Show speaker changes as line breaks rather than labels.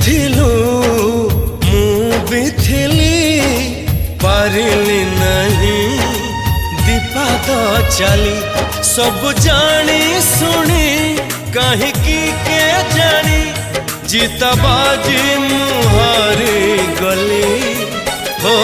थिलु मु भी थिली पारिली नहीं दीपाद चाली सब जानी सुनी कहीं की के जानी जीता बाजी मुहारी गली हो